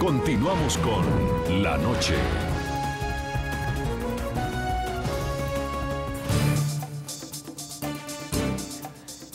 Continuamos con La Noche.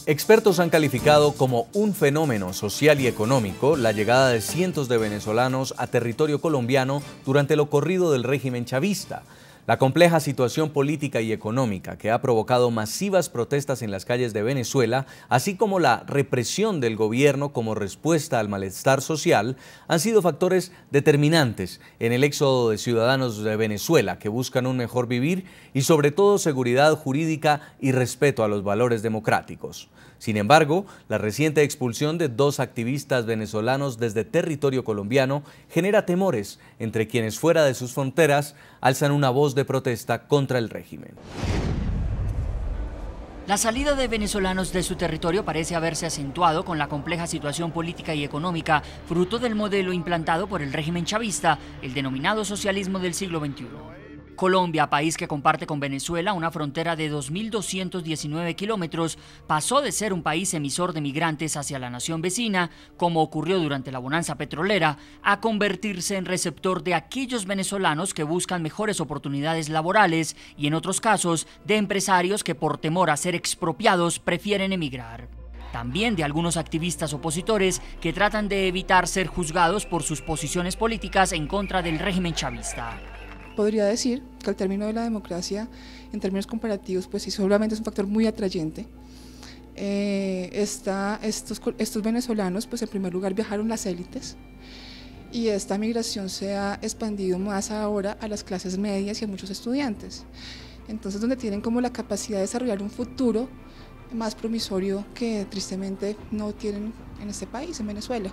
Expertos han calificado como un fenómeno social y económico la llegada de cientos de venezolanos a territorio colombiano durante lo corrido del régimen chavista. La compleja situación política y económica que ha provocado masivas protestas en las calles de Venezuela, así como la represión del gobierno como respuesta al malestar social, han sido factores determinantes en el éxodo de ciudadanos de Venezuela que buscan un mejor vivir y sobre todo seguridad jurídica y respeto a los valores democráticos. Sin embargo, la reciente expulsión de 2 activistas venezolanos desde territorio colombiano genera temores entre quienes fuera de sus fronteras alzan una voz de protesta contra el régimen. La salida de venezolanos de su territorio parece haberse acentuado con la compleja situación política y económica, fruto del modelo implantado por el régimen chavista, el denominado socialismo del siglo XXI. Colombia, país que comparte con Venezuela una frontera de 2.219 kilómetros, pasó de ser un país emisor de migrantes hacia la nación vecina, como ocurrió durante la bonanza petrolera, a convertirse en receptor de aquellos venezolanos que buscan mejores oportunidades laborales y, en otros casos, de empresarios que por temor a ser expropiados prefieren emigrar. También de algunos activistas opositores que tratan de evitar ser juzgados por sus posiciones políticas en contra del régimen chavista. Podría decir que el término de la democracia, en términos comparativos, pues sí, seguramente es un factor muy atrayente. Estos venezolanos, pues en primer lugar viajaron las élites y esta migración se ha expandido más ahora a las clases medias y a muchos estudiantes. Entonces, donde tienen como la capacidad de desarrollar un futuro más promisorio que tristemente no tienen en este país, en Venezuela.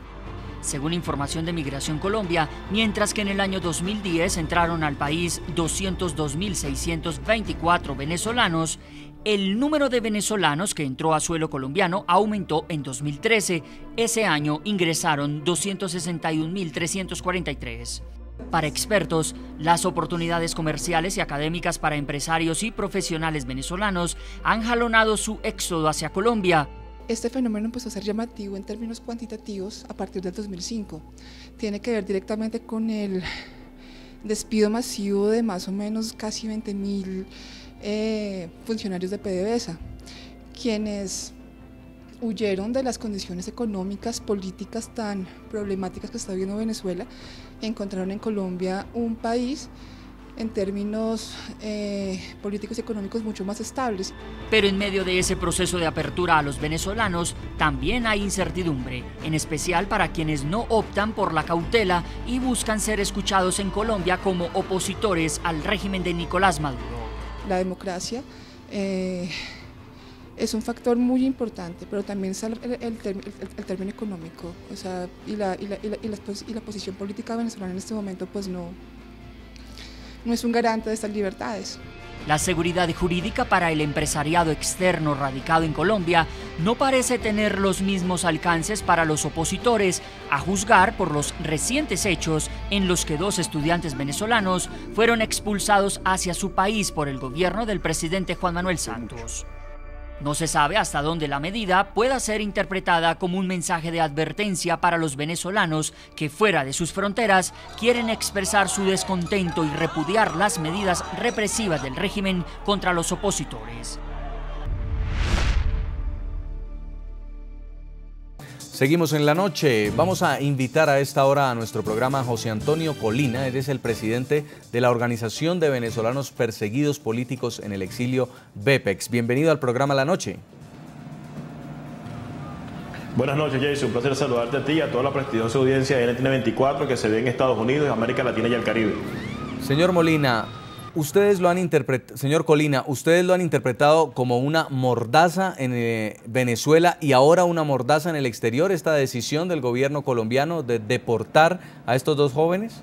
Según información de Migración Colombia, mientras que en el año 2010 entraron al país 202.624 venezolanos, el número de venezolanos que entró a suelo colombiano aumentó en 2013. Ese año ingresaron 261.343. Para expertos, las oportunidades comerciales y académicas para empresarios y profesionales venezolanos han jalonado su éxodo hacia Colombia. Este fenómeno empezó a ser llamativo en términos cuantitativos a partir del 2005. Tiene que ver directamente con el despido masivo de más o menos casi 20.000 funcionarios de PDVSA, quienes huyeron de las condiciones económicas, políticas tan problemáticas que está viviendo Venezuela y encontraron en Colombia un país en términos políticos y económicos mucho más estables. Pero en medio de ese proceso de apertura a los venezolanos también hay incertidumbre, en especial para quienes no optan por la cautela y buscan ser escuchados en Colombia como opositores al régimen de Nicolás Maduro. La democracia es un factor muy importante, pero también está el término económico, o sea, y la posición política venezolana en este momento pues no es un garante de estas libertades. La seguridad jurídica para el empresariado externo radicado en Colombia no parece tener los mismos alcances para los opositores, a juzgar por los recientes hechos en los que 2 estudiantes venezolanos fueron expulsados hacia su país por el gobierno del presidente Juan Manuel Santos. No se sabe hasta dónde la medida pueda ser interpretada como un mensaje de advertencia para los venezolanos que fuera de sus fronteras quieren expresar su descontento y repudiar las medidas represivas del régimen contra los opositores. Seguimos en la noche. Vamos a invitar a esta hora a nuestro programa a José Antonio Colina. Él es el presidente de la Organización de Venezolanos Perseguidos Políticos en el Exilio, VEPEX. Bienvenido al programa La Noche. Buenas noches, Jason. Un placer saludarte a ti y a toda la prestigiosa audiencia de NTN24 que se ve en Estados Unidos, América Latina y el Caribe. Señor Molina, señor Colina, ustedes lo han interpretado como una mordaza en Venezuela y ahora una mordaza en el exterior, esta decisión del gobierno colombiano de deportar a estos 2 jóvenes.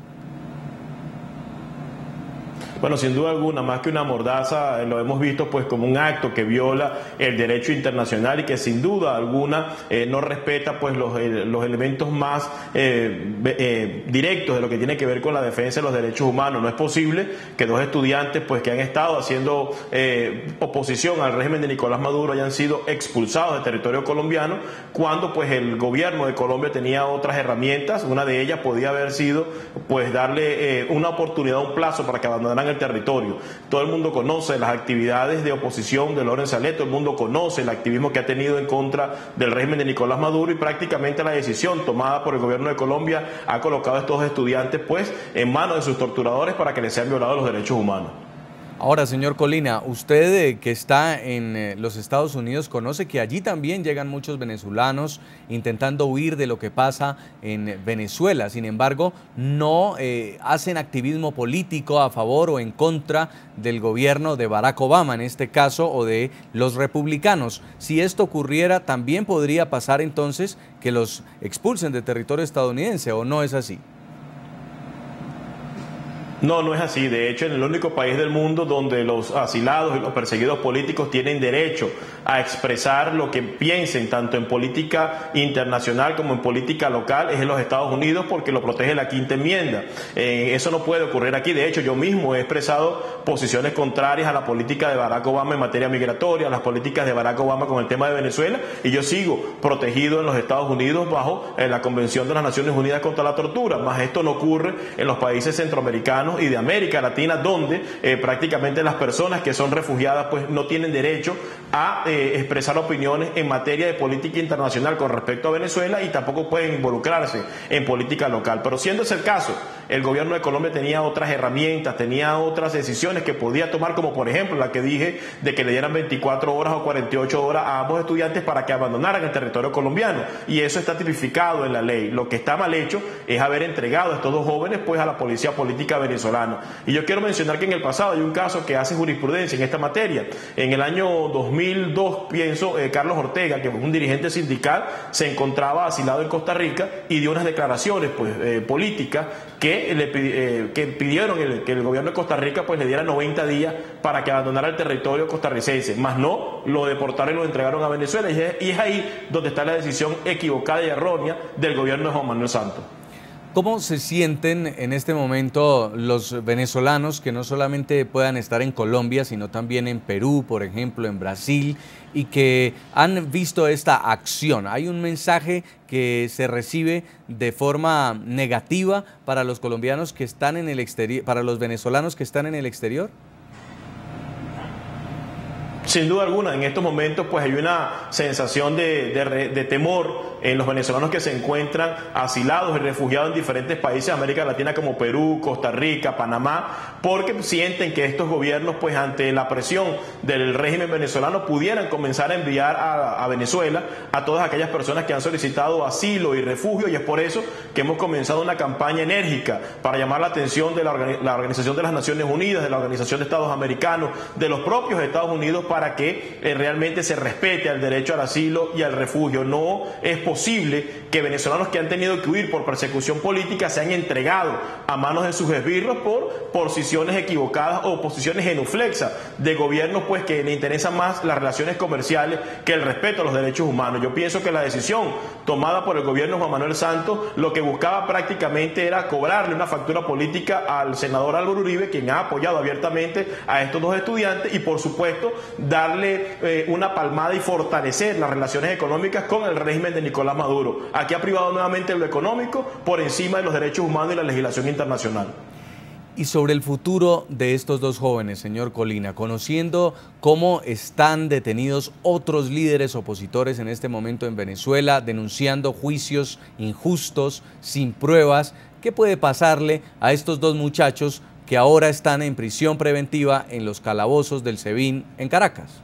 Bueno, sin duda alguna, más que una mordaza, lo hemos visto pues como un acto que viola el derecho internacional y que sin duda alguna no respeta pues los elementos más directos de lo que tiene que ver con la defensa de los derechos humanos. No es posible que dos estudiantes pues que han estado haciendo oposición al régimen de Nicolás Maduro hayan sido expulsados del territorio colombiano cuando pues el gobierno de Colombia tenía otras herramientas. Una de ellas podía haber sido pues darle una oportunidad, un plazo para que abandonaran el territorio. Todo el mundo conoce las actividades de oposición de Loren Saleh, todo el mundo conoce el activismo que ha tenido en contra del régimen de Nicolás Maduro y prácticamente la decisión tomada por el gobierno de Colombia ha colocado a estos estudiantes pues en manos de sus torturadores para que les sean violados los derechos humanos. Ahora, señor Colina, usted que está en los Estados Unidos conoce que allí también llegan muchos venezolanos intentando huir de lo que pasa en Venezuela. Sin embargo, no hacen activismo político a favor o en contra del gobierno de Barack Obama, en este caso, o de los republicanos. Si esto ocurriera, también podría pasar entonces que los expulsen de territorio estadounidense, ¿o no es así? No, no es así. De hecho, en el único país del mundo donde los asilados y los perseguidos políticos tienen derecho a expresar lo que piensen, tanto en política internacional como en política local, es en los Estados Unidos, porque lo protege la Quinta Enmienda. Eso no puede ocurrir aquí. De hecho, yo mismo he expresado posiciones contrarias a la política de Barack Obama en materia migratoria, a las políticas de Barack Obama con el tema de Venezuela, y yo sigo protegido en los Estados Unidos bajo la Convención de las Naciones Unidas contra la Tortura. Más esto no ocurre en los países centroamericanos y de América Latina, donde prácticamente las personas que son refugiadas pues no tienen derecho a expresar opiniones en materia de política internacional con respecto a Venezuela y tampoco pueden involucrarse en política local. Pero siendo ese el caso, el gobierno de Colombia tenía otras herramientas, tenía otras decisiones que podía tomar, como por ejemplo la que dije de que le dieran 24 horas o 48 horas a ambos estudiantes para que abandonaran el territorio colombiano, y eso está tipificado en la ley. Lo que está mal hecho es haber entregado a estos dos jóvenes pues a la policía política venezolana. Y yo quiero mencionar que en el pasado hay un caso que hace jurisprudencia en esta materia. En el año 2002, pienso, Carlos Ortega, que fue un dirigente sindical, se encontraba asilado en Costa Rica y dio unas declaraciones pues políticas que pidieron que el gobierno de Costa Rica pues le diera 90 días para que abandonara el territorio costarricense, más no lo deportaron y lo entregaron a Venezuela, y es ahí donde está la decisión equivocada y errónea del gobierno de Juan Manuel Santos. ¿Cómo se sienten en este momento los venezolanos que no solamente puedan estar en Colombia, sino también en Perú, por ejemplo, en Brasil, y que han visto esta acción? ¿Hay un mensaje que se recibe de forma negativa para los colombianos que están en el exterior, para los venezolanos que están en el exterior? Sin duda alguna, en estos momentos pues hay una sensación de temor en los venezolanos que se encuentran asilados y refugiados en diferentes países de América Latina como Perú, Costa Rica, Panamá, porque sienten que estos gobiernos pues ante la presión del régimen venezolano pudieran comenzar a enviar a Venezuela a todas aquellas personas que han solicitado asilo y refugio, y es por eso que hemos comenzado una campaña enérgica para llamar la atención de la Organización de las Naciones Unidas, de la Organización de Estados Americanos, de los propios Estados Unidos, para que realmente se respete el derecho al asilo y al refugio. No es posible que venezolanos que han tenido que huir por persecución política se han entregado a manos de sus esbirros por posiciones equivocadas o posiciones genuflexas de gobiernos pues que le interesan más las relaciones comerciales que el respeto a los derechos humanos. Yo pienso que la decisión tomada por el gobierno de Juan Manuel Santos lo que buscaba prácticamente era cobrarle una factura política al senador Álvaro Uribe, quien ha apoyado abiertamente a estos dos estudiantes, y por supuesto darle una palmada y fortalecer las relaciones económicas con el régimen de Nicolás Maduro. Aquí ha privado nuevamente lo económico por encima de los derechos humanos y la legislación internacional. Y sobre el futuro de estos dos jóvenes, señor Colina, conociendo cómo están detenidos otros líderes opositores en este momento en Venezuela, denunciando juicios injustos, sin pruebas, ¿qué puede pasarle a estos dos muchachos que ahora están en prisión preventiva en los calabozos del SEBIN en Caracas?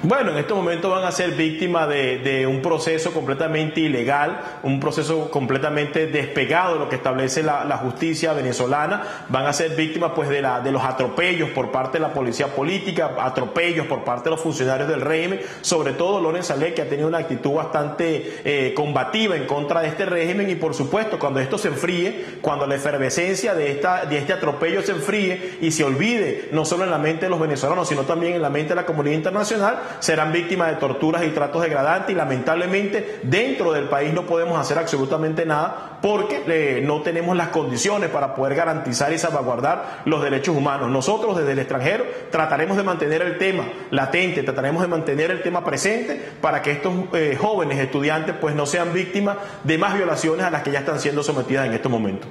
Bueno, en estos momentos van a ser víctimas de un proceso completamente ilegal, un proceso completamente despegado de lo que establece la justicia venezolana. Van a ser víctimas pues de los atropellos por parte de la policía política, atropellos por parte de los funcionarios del régimen, sobre todo Loren Saleh, que ha tenido una actitud bastante combativa en contra de este régimen. Y por supuesto, cuando esto se enfríe, cuando la efervescencia de este atropello se enfríe y se olvide, no solo en la mente de los venezolanos, sino también en la mente de la comunidad internacional, serán víctimas de torturas y tratos degradantes, y lamentablemente dentro del país no podemos hacer absolutamente nada porque no tenemos las condiciones para poder garantizar y salvaguardar los derechos humanos. Nosotros desde el extranjero trataremos de mantener el tema latente, trataremos de mantener el tema presente para que estos jóvenes estudiantes pues no sean víctimas de más violaciones a las que ya están siendo sometidas en estos momentos.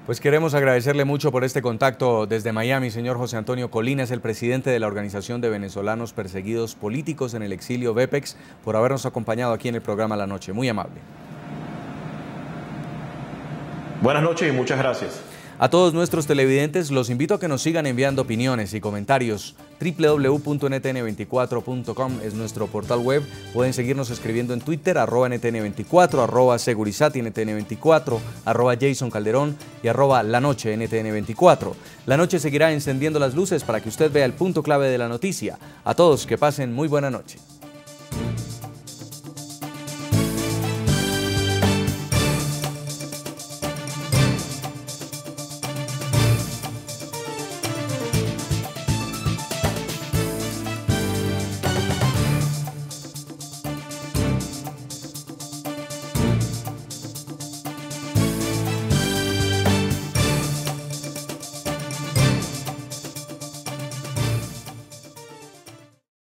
Pues queremos agradecerle mucho por este contacto desde Miami, señor José Antonio Colina, es el presidente de la Organización de Venezolanos Perseguidos Políticos en el Exilio, VEPEX, por habernos acompañado aquí en el programa La Noche. Muy amable. Buenas noches y muchas gracias. A todos nuestros televidentes los invito a que nos sigan enviando opiniones y comentarios. www.ntn24.com es nuestro portal web. Pueden seguirnos escribiendo en Twitter, @NTN24, @SegurizatyNTN24, @JasonCalderón y @LaNocheNTN24. La Noche seguirá encendiendo las luces para que usted vea el punto clave de la noticia. A todos, que pasen muy buena noche.